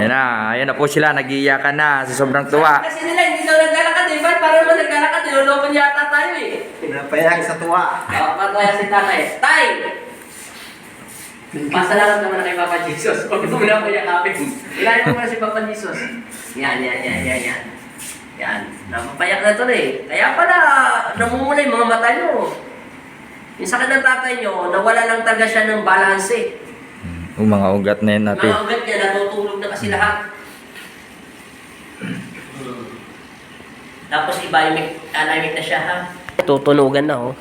Ayan na po sila, nag-iiyakan na sa sobrang tuwa. Kasi nila, hindi daw naglalakad eh. Ba't parang naman naglalakad? Nilolokon yata tayo eh. Pinapayak sa tuwa. Pataya si tatay. Tay! Pasalamat naman na kay Papa Jesus. Huwag mo na payakapin. Ilahin mo muna si Papa Jesus. Yan. Yan. Napapayak na to eh. Kaya pala, namumula yung mga mata nyo. Yung sakit ng tatay nyo, nawala lang talaga siya ng balance eh. Yung mga ugat na yun natin. Mga ugat niya, natutulog na kasi lahat. Tapos anemic na siya ha. Tutunugan na oh.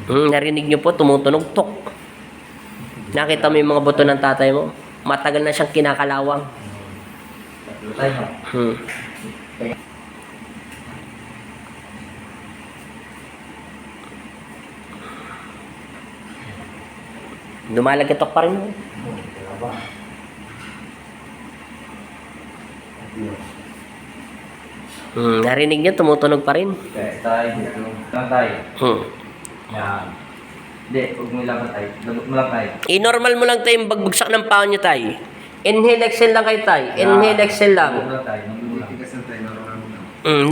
Narinig niyo po, tumutunog tok. Nakita mo yung mga buto ng tatay mo? Matagal na siyang kinakalawang. Lumalagitok pa rin. Narinig niyo, tumutunog pa rin. Yan. Hindi, huwag mo ilaban tayo. Lagot mo lang tayo. I-normal mo lang tayo yung bagbagsak ng pao niyo tayo. Inhale, exhale lang kayo tayo. Inhale, exhale lang.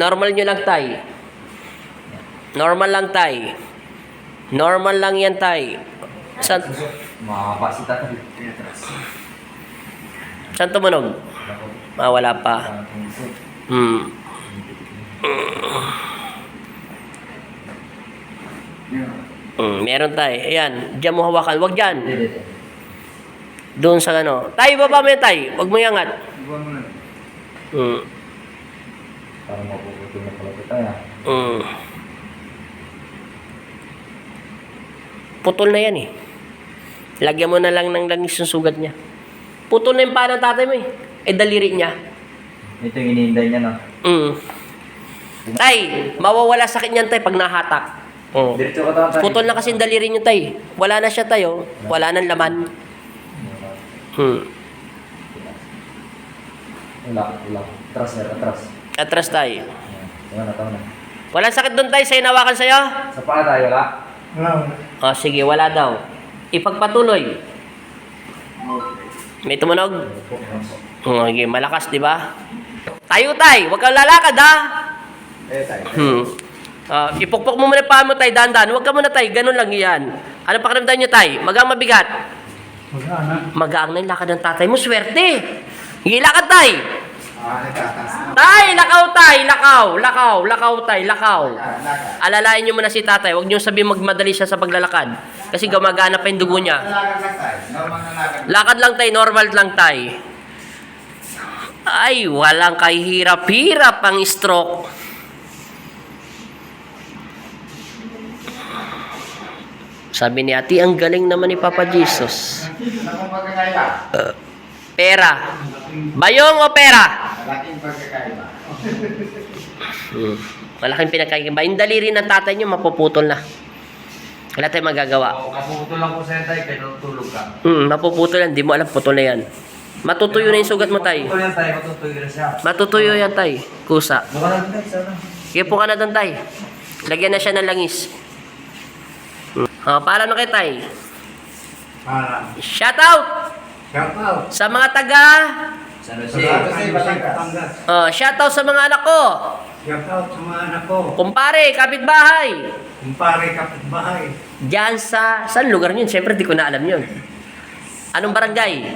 Normal nyo lang tayo. Normal lang tayo. Normal lang yan tayo. Makakapasita tayo. Saan tumunog? Wala pa. Meron tayo. Ayan. Diyan mo hawakan. Huwag dyan. Doon sa ano. Tayo, baba mo yan tayo. Huwag mo iangat. Parang mapuputin na pala tayo. Putol na yan eh. Lagyan mo na lang ng langis yung sugat niya. Putol na yung paa ng tatay mo eh. Daliri niya. Ito yung iniinday niya no? Tay, mawawala sakit niyan tay pag nahatak. Diretso ka tayo. Putol na kasi yung daliri niyo tay. Wala na siya tayo. Wala nang laman. Wala. Atras. Atras tayo. Tawa na. Walang sakit doon tay sa inawakan sa'yo? Sa paa tayo, wala? Sige, wala daw. Ipagpatuloy. May tumunog? Okay, malakas, di ba? Tayo tay, huwag kang lalakad ha. Ipukpok mo muna pa mo tay, dandan. Huwag ka muna tay, ganun lang yan. Ano pakiramdam niyo tay? Magang mabigat? Magaang na yung lakad ng tatay mo, swerte. Sige, lakad tay. Tay, lakaw tay, lakaw tay. Alalain niyo muna si tatay, huwag niyo sabihin magmadali siya sa paglalakad. Kasi gumagana pa yung dugo niya. Lakad lang tay, normal lang tay. Ay, walang kahirap-hirap ang stroke. Sabi ni ate, ang galing naman ni Papa Jesus. Pera. Bayong o pera? Malaking pinagkaiba. Yung daliri ng tatay nyo, mapuputol na. Wala tayong magagawa. Mapuputol lang po sa'yo tayo, kaya natutulog ka. Mapuputol yan. Di mo alam, putol na yan. Matutuyo na yung sugat mo, tay. Matutuyo na siya. Matutuyo yan, tay. Kusa. Baka lang tayo, sana. Kaya po ka na doon, tay. Lagyan na siya ng langis. Paalam na kayo, tay. Shout out! Sa mga taga... shout out sa mga anak ko. Kumpare, kapitbahay. Diyan sa... Saan lugar yun? Siyempre, di ko na alam yun. Anong barangay?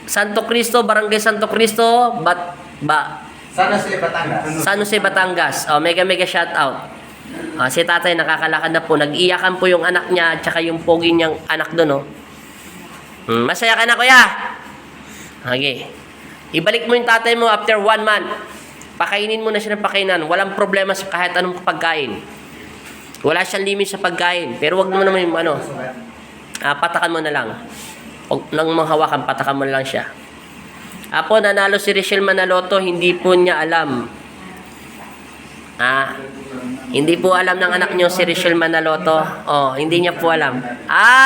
Santo Cristo, Barangay Santo Cristo, San Jose, Batangas. Mega shout out. Si tatay nakakalakad na po. Nag-iyakan po yung anak niya at saka yung pogi niyang anak doon. Masaya ka na, kuya? Okay. Ibalik mo yung tatay mo after 1 month. Pakainin mo na siya ng pakainan. Walang problema sa kahit anong pagkain. Wala siyang limit sa pagkain. Pero wag mo naman yung patakan mo na lang. Huwag nang manghawakan, patakan mo na lang siya. Apo, nanalo si Richelle Manaloto, hindi po niya alam. Hindi po alam ng anak niyo si Richelle Manaloto. Hindi niya po alam.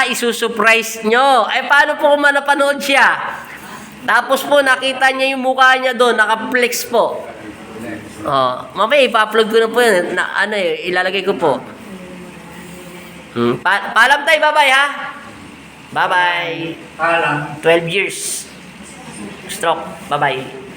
Isusurprise nyo. Paano po kung napanood siya? Tapos po, nakita niya yung mukha niya doon, naka-flex po. Mamaya, ipa-upload ko na po yun. Ilalagay ko po. Paalam tayo, bye-bye ha. Bye-bye. Paalam. 12 years. Stroke. Bye-bye.